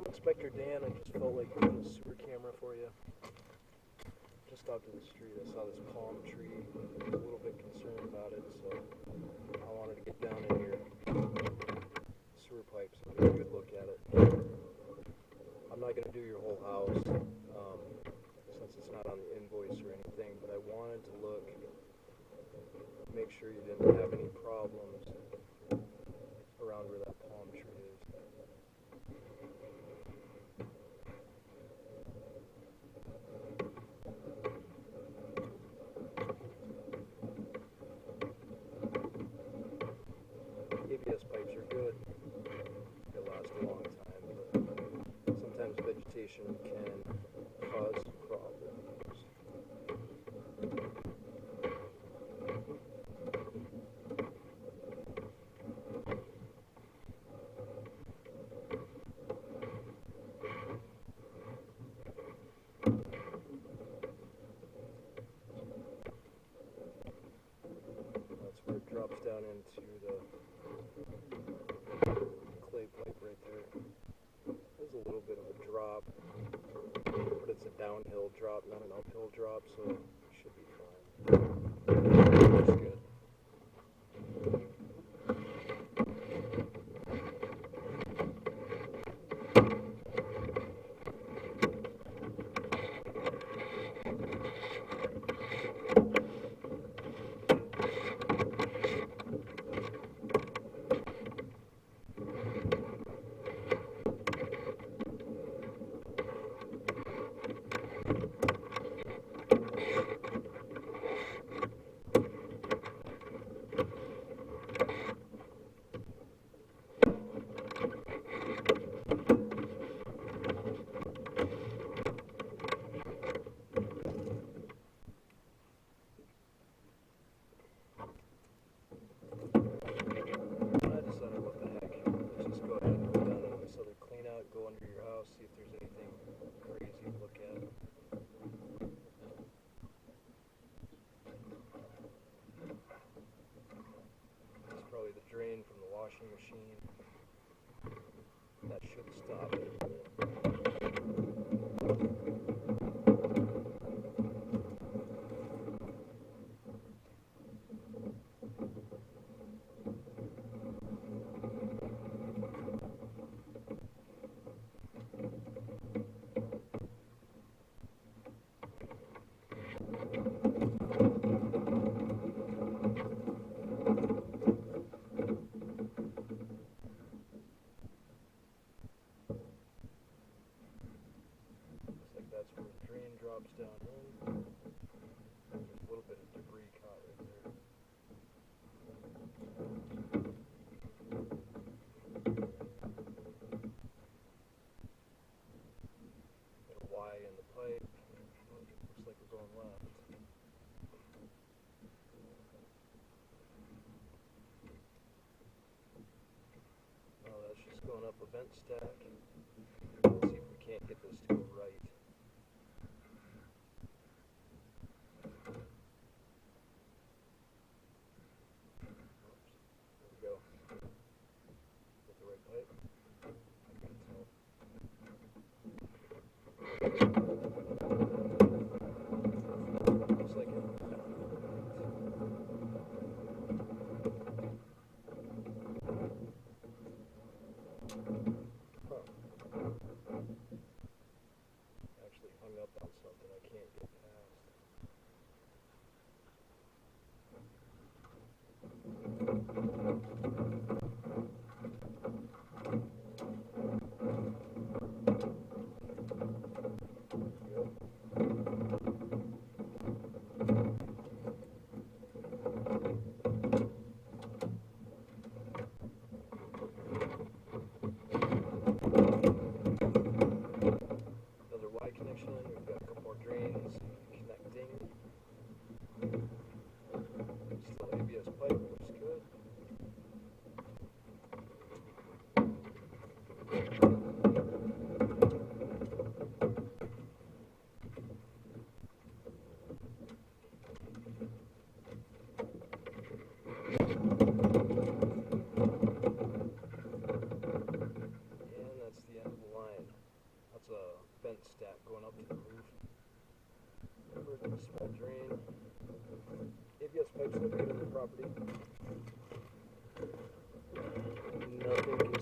Inspector Dan, I just felt like doing a sewer camera for you. Just out to the street, I saw this palm tree. I was a little bit concerned about it, so I wanted to get down in your sewer pipes and get a good look at it. I'm not going to do your whole house, since it's not on the invoice or anything, but I wanted to look, make sure you didn't have any problems around where that palm tree is. ABS pipes are good. They last a long time, but sometimes vegetation can cause problems. That's where it drops down into the clay pipe right there. There's a little bit of a drop, but it's a downhill drop, not an uphill drop, so it should be fine. Looks good. Go under your house, see if there's anything crazy to look at. It's probably the drain from the washing machine. That should stop it. That's where the drain drops down in. There's a little bit of debris caught right there. Got a Y in the pipe. Looks like we're going left. Oh, that's just going up a vent stack. Let's see if we can't get this to go right. Looks like it. Huh.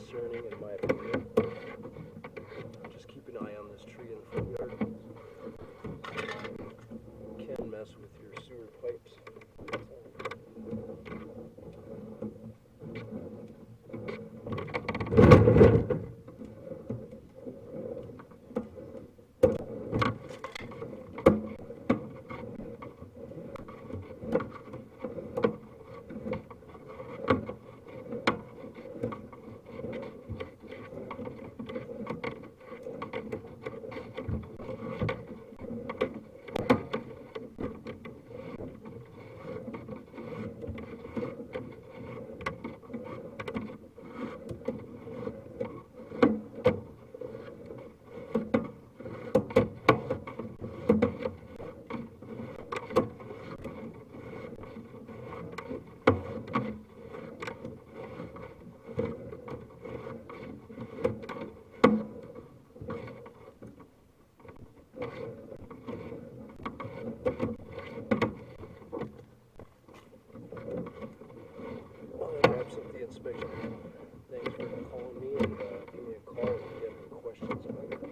concerning in my opinion. Just keep an eye on this tree in the front yard. It can mess with your sewer pipes. That wraps up the inspection. Thanks for calling me, and give me a call if you have any questions about it.